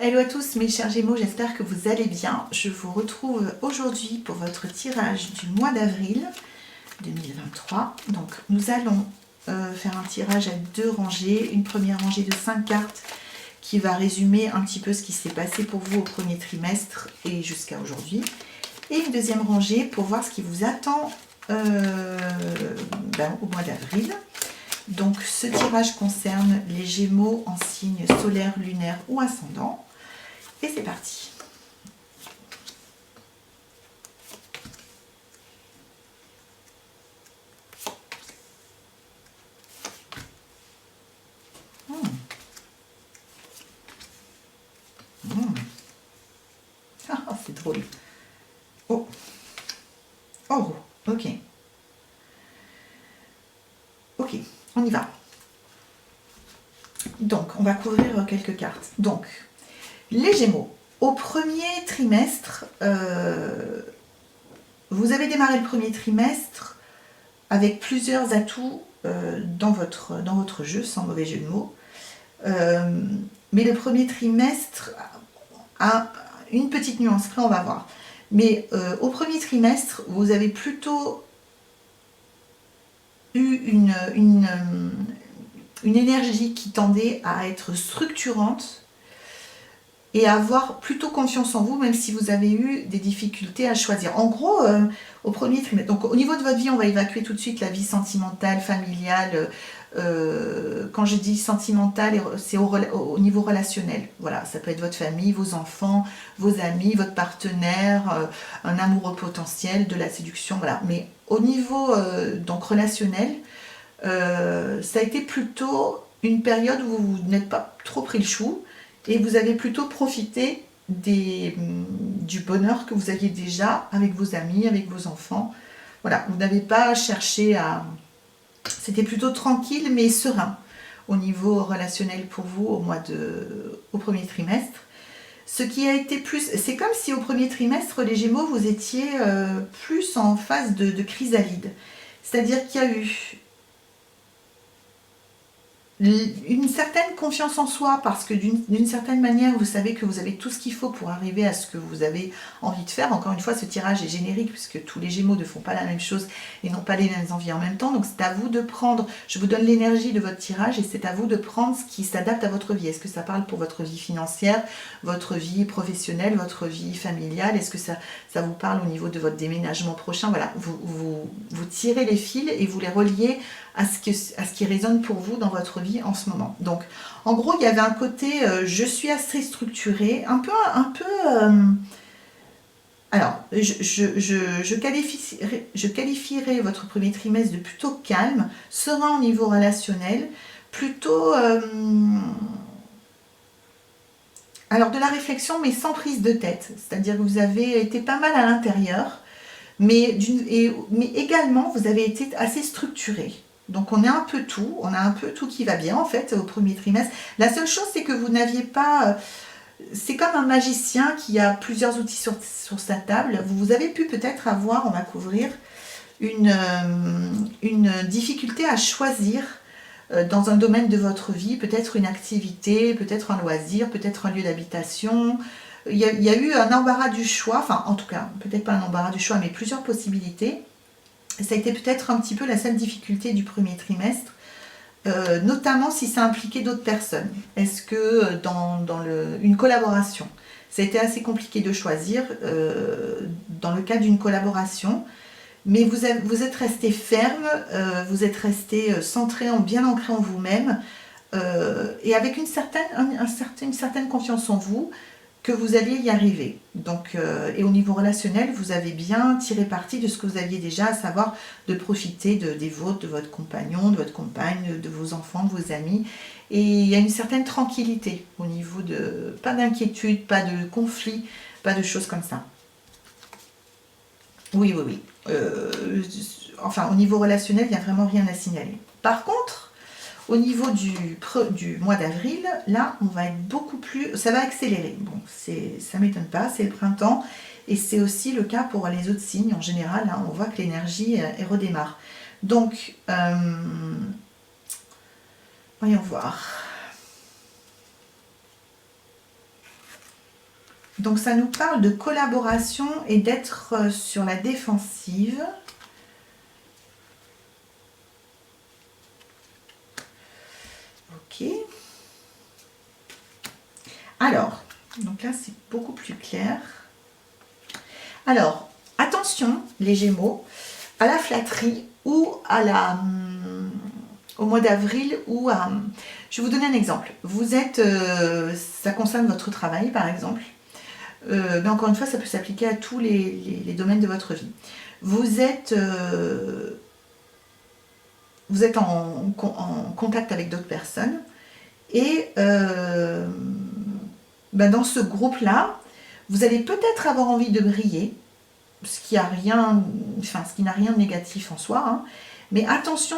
Hello à tous mes chers Gémeaux, j'espère que vous allez bien. Je vous retrouve aujourd'hui pour votre tirage du mois d'avril 2023. Donc nous allons faire un tirage à deux rangées. Une première rangée de 5 cartes qui va résumer un petit peu ce qui s'est passé pour vous au premier trimestre et jusqu'à aujourd'hui. Et une deuxième rangée pour voir ce qui vous attend au mois d'avril. Donc ce tirage concerne les Gémeaux en signe solaire, lunaire ou ascendant. Et c'est parti. Ah, c'est drôle. Oh. Oh, ok. Ok, on y va. Donc, on va couvrir quelques cartes. Donc, les Gémeaux, au premier trimestre, vous avez démarré le premier trimestre avec plusieurs atouts dans votre jeu, sans mauvais jeu de mots. Mais le premier trimestre a une petite nuance, après on va voir. Mais au premier trimestre, vous avez plutôt eu une énergie qui tendait à être structurante et à avoir plutôt confiance en vous, même si vous avez eu des difficultés à choisir. En gros, au premier trimestre, donc au niveau de votre vie, on va évacuer tout de suite la vie sentimentale, familiale. Quand je dis sentimentale, c'est au niveau relationnel. Voilà, ça peut être votre famille, vos enfants, vos amis, votre partenaire, un amoureux potentiel, de la séduction, voilà. Mais au niveau donc relationnel, ça a été plutôt une période où vous n'êtes pas trop pris le chou et vous avez plutôt profité du bonheur que vous aviez déjà avec vos amis, avec vos enfants. Voilà, vous n'avez pas cherché à... C'était plutôt tranquille mais serein au niveau relationnel pour vous au premier trimestre. Ce qui a été plus... C'est comme si au premier trimestre, les Gémeaux, vous étiez plus en phase de chrysalide. C'est-à-dire qu'il y a eu une certaine confiance en soi, parce que d'une certaine manière, vous savez que vous avez tout ce qu'il faut pour arriver à ce que vous avez envie de faire. Encore une fois, ce tirage est générique, puisque tous les Gémeaux ne font pas la même chose et n'ont pas les mêmes envies en même temps. Donc c'est à vous de prendre, je vous donne l'énergie de votre tirage, et c'est à vous de prendre ce qui s'adapte à votre vie. Est-ce que ça parle pour votre vie financière, votre vie professionnelle, votre vie familiale? Est-ce que ça vous parle au niveau de votre déménagement prochain? Voilà, vous tirez les fils et vous les reliez à ce qui résonne pour vous dans votre vie en ce moment. Donc, en gros, il y avait un côté je suis assez structurée, un peu alors, je qualifierais votre premier trimestre de plutôt calme, serein au niveau relationnel, plutôt alors de la réflexion, mais sans prise de tête. C'est-à-dire que vous avez été pas mal à l'intérieur, mais également vous avez été assez structuré. Donc on a un peu tout qui va bien en fait au premier trimestre. La seule chose, c'est que vous n'aviez pas... c'est comme un magicien qui a plusieurs outils sur sa table. Vous avez pu peut-être avoir, on va couvrir, une difficulté à choisir dans un domaine de votre vie, peut-être une activité, peut-être un loisir, peut-être un lieu d'habitation. Il y a eu un embarras du choix, enfin en tout cas, peut-être pas un embarras du choix, mais plusieurs possibilités. Ça a été peut-être un petit peu la seule difficulté du premier trimestre, notamment si ça impliquait d'autres personnes. Est-ce que dans une collaboration, ça a été assez compliqué de choisir dans le cadre d'une collaboration, mais vous êtes resté ferme, vous êtes resté centré, bien ancré en vous-même, et avec une certaine confiance en vous, que vous alliez y arriver. Donc, et au niveau relationnel, vous avez bien tiré parti de ce que vous aviez déjà, à savoir de profiter des vôtres, de votre compagnon, de votre compagne, de vos enfants, de vos amis. Et il y a une certaine tranquillité au niveau de... Pas d'inquiétude, pas de conflit, pas de choses comme ça. Oui. Enfin, au niveau relationnel, il n'y a vraiment rien à signaler. Par contre, au niveau du mois d'avril, là, on va être beaucoup plus... Ça va accélérer. Bon, ça ne m'étonne pas, c'est le printemps. Et c'est aussi le cas pour les autres signes. En général, hein, on voit que l'énergie redémarre. Donc, voyons voir. Donc ça nous parle de collaboration et d'être sur la défensive. Ok. Alors, donc là c'est beaucoup plus clair. Alors, attention les Gémeaux, à la flatterie ou à la... au mois d'avril ou à... Je vais vous donner un exemple. Vous êtes... ça concerne votre travail par exemple. Mais encore une fois, ça peut s'appliquer à tous les domaines de votre vie. Vous êtes en contact avec d'autres personnes et dans ce groupe-là, vous allez peut-être avoir envie de briller, ce qui n'a rien de négatif en soi, hein. Mais attention,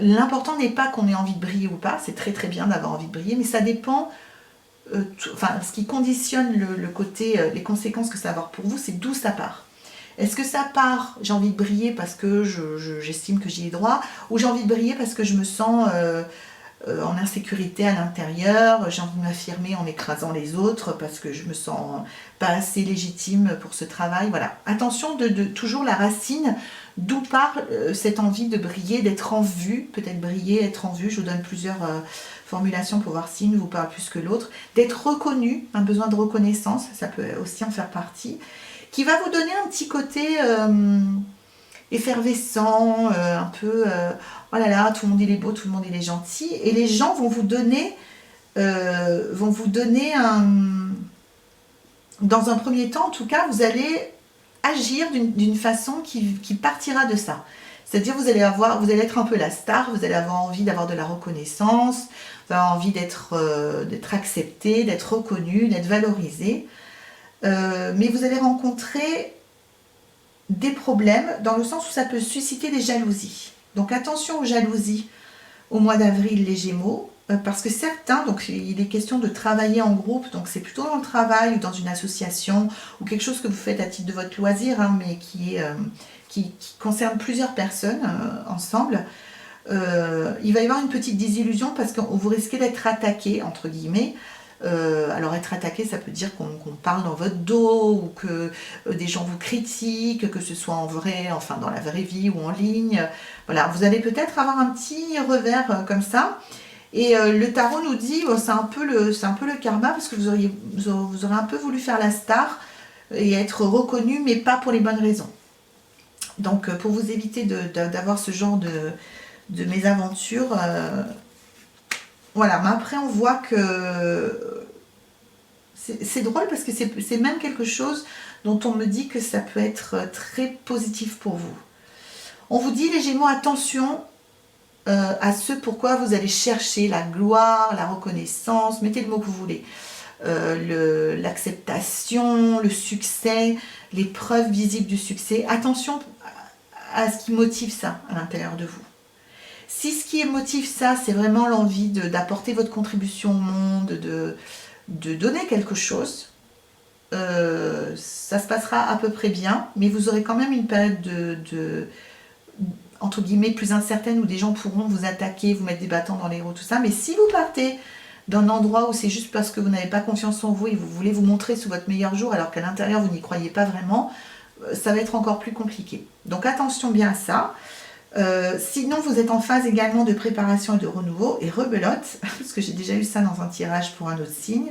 l'important n'est pas qu'on ait envie de briller ou pas, c'est très très bien d'avoir envie de briller, mais ça dépend, ce qui conditionne le côté, les conséquences que ça va avoir pour vous, c'est d'où ça part. Est-ce que ça part, j'ai envie de briller parce que j'estime que j'y ai droit, ou j'ai envie de briller parce que je me sens en insécurité à l'intérieur, j'ai envie de m'affirmer en écrasant les autres parce que je me sens pas assez légitime pour ce travail. Voilà. Attention de toujours la racine, d'où part cette envie de briller, d'être en vue, peut-être briller, être en vue. Je vous donne plusieurs formulations pour voir si une vous parle plus que l'autre. D'être reconnu, un besoin de reconnaissance, ça peut aussi en faire partie, qui va vous donner un petit côté effervescent, un peu oh là là, tout le monde il est beau, tout le monde il est gentil, et les gens vont vous donner dans un premier temps en tout cas, vous allez agir d'une façon qui partira de ça. C'est-à-dire vous allez être un peu la star, vous allez avoir envie d'avoir de la reconnaissance, vous avez envie d'être accepté, d'être reconnu, d'être valorisé. Mais vous allez rencontrer des problèmes dans le sens où ça peut susciter des jalousies. Donc attention aux jalousies au mois d'avril les Gémeaux, parce que certains, donc il est question de travailler en groupe, donc c'est plutôt dans le travail ou dans une association ou quelque chose que vous faites à titre de votre loisir, hein, mais qui concerne plusieurs personnes ensemble. Il va y avoir une petite désillusion parce que vous risquez d'être attaqué, entre guillemets. Alors être attaqué, ça peut dire qu'on parle dans votre dos ou que des gens vous critiquent, que ce soit en vrai, enfin dans la vraie vie ou en ligne. Voilà, vous allez peut-être avoir un petit revers comme ça. Et le tarot nous dit, c'est un peu le karma parce que vous aurez un peu voulu faire la star et être reconnu, mais pas pour les bonnes raisons. Donc pour vous éviter d'avoir ce genre de mésaventures, voilà, mais après on voit que c'est drôle parce que c'est même quelque chose dont on me dit que ça peut être très positif pour vous. On vous dit les Gémeaux, attention à ce pourquoi vous allez chercher la gloire, la reconnaissance, mettez le mot que vous voulez, l'acceptation, le succès, les preuves visibles du succès. Attention à ce qui motive ça à l'intérieur de vous. Si ce qui motive ça, c'est vraiment l'envie d'apporter votre contribution au monde, de donner quelque chose, ça se passera à peu près bien, mais vous aurez quand même une période entre guillemets, plus incertaine où des gens pourront vous attaquer, vous mettre des bâtons dans les roues, tout ça. Mais si vous partez d'un endroit où c'est juste parce que vous n'avez pas confiance en vous et vous voulez vous montrer sous votre meilleur jour alors qu'à l'intérieur vous n'y croyez pas vraiment, ça va être encore plus compliqué. Donc attention bien à ça. Sinon vous êtes en phase également de préparation et de renouveau, et rebelote, parce que j'ai déjà eu ça dans un tirage pour un autre signe,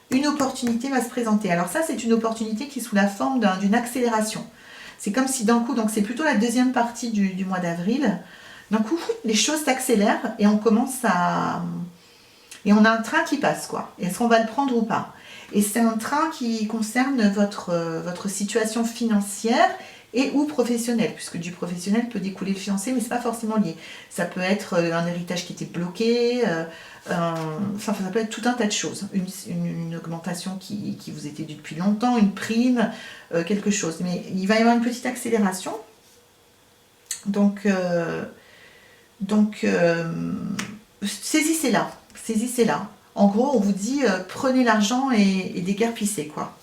une opportunité va se présenter. Alors ça c'est une opportunité qui est sous la forme d'une accélération. C'est comme si d'un coup, donc c'est plutôt la deuxième partie du mois d'avril, d'un coup les choses s'accélèrent et on commence et on a un train qui passe quoi. Est-ce qu'on va le prendre ou pas? Et c'est un train qui concerne votre situation financière et ou professionnel, puisque du professionnel peut découler le fiancé, mais c'est pas forcément lié. Ça peut être un héritage qui était bloqué, ça peut être tout un tas de choses. Une augmentation qui vous était due depuis longtemps, une prime, quelque chose. Mais il va y avoir une petite accélération. Donc saisissez-la. Saisissez-la. En gros, on vous dit prenez l'argent et déguerpissez, quoi.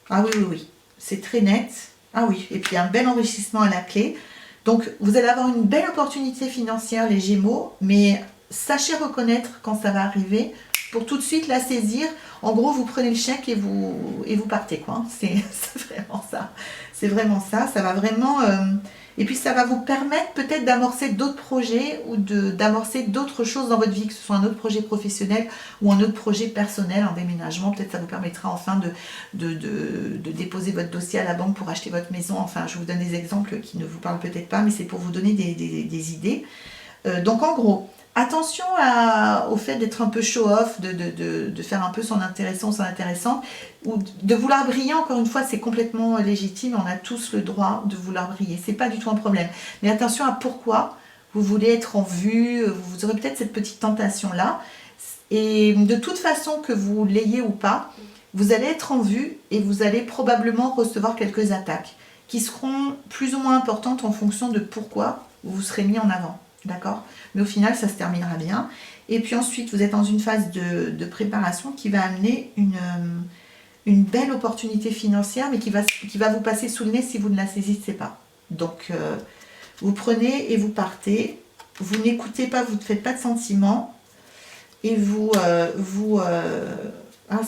Ah oui, oui, oui. C'est très net. Ah oui, et puis un bel enrichissement à la clé. Donc, vous allez avoir une belle opportunité financière, les Gémeaux, mais sachez reconnaître quand ça va arriver pour tout de suite la saisir. En gros, vous prenez le chèque et vous partez, quoi. Hein. C'est vraiment ça. C'est vraiment ça. Ça va vraiment... et puis, ça va vous permettre peut-être d'amorcer d'autres projets ou d'amorcer d'autres choses dans votre vie, que ce soit un autre projet professionnel ou un autre projet personnel, un déménagement. Peut-être ça vous permettra enfin de déposer votre dossier à la banque pour acheter votre maison. Enfin, je vous donne des exemples qui ne vous parlent peut-être pas, mais c'est pour vous donner des idées. Donc, en gros... Attention au fait d'être un peu show-off, de faire un peu son intéressant, son intéressante, ou de vouloir briller, encore une fois, c'est complètement légitime, on a tous le droit de vouloir briller, c'est pas du tout un problème. Mais attention à pourquoi vous voulez être en vue, vous aurez peut-être cette petite tentation-là, et de toute façon, que vous l'ayez ou pas, vous allez être en vue et vous allez probablement recevoir quelques attaques qui seront plus ou moins importantes en fonction de pourquoi vous vous serez mis en avant. D'accord? Mais au final, ça se terminera bien. Et puis ensuite, vous êtes dans une phase de préparation qui va amener une belle opportunité financière, mais qui va vous passer sous le nez si vous ne la saisissez pas. Donc, vous prenez et vous partez. Vous n'écoutez pas, vous ne faites pas de sentiments. Et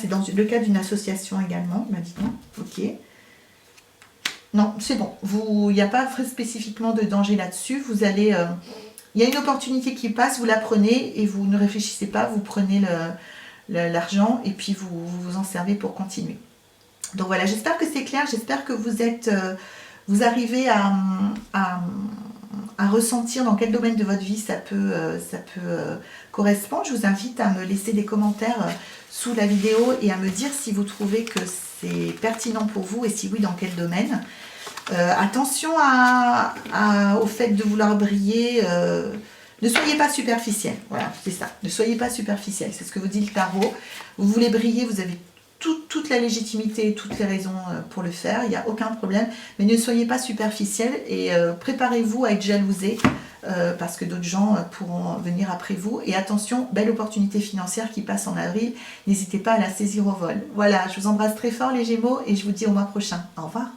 c'est dans le cas d'une association également, il m'a dit non. Ok. Non, c'est bon. Il n'y a pas spécifiquement de danger là-dessus. Vous allez... il y a une opportunité qui passe, vous la prenez et vous ne réfléchissez pas, vous prenez l'argent et puis vous vous en servez pour continuer. Donc voilà, j'espère que c'est clair, j'espère que vous arrivez à ressentir dans quel domaine de votre vie ça peut correspondre. Je vous invite à me laisser des commentaires sous la vidéo et à me dire si vous trouvez que c'est pertinent pour vous et si oui, dans quel domaine. Attention au fait de vouloir briller, ne soyez pas superficiel, voilà, c'est ça, ne soyez pas superficiel, c'est ce que vous dit le tarot. Vous voulez briller, vous avez toute la légitimité et toutes les raisons pour le faire, il n'y a aucun problème, mais ne soyez pas superficiel et préparez-vous à être jalousé parce que d'autres gens pourront venir après vous. Et attention, belle opportunité financière qui passe en avril, n'hésitez pas à la saisir au vol. Voilà, je vous embrasse très fort les Gémeaux et je vous dis au mois prochain. Au revoir.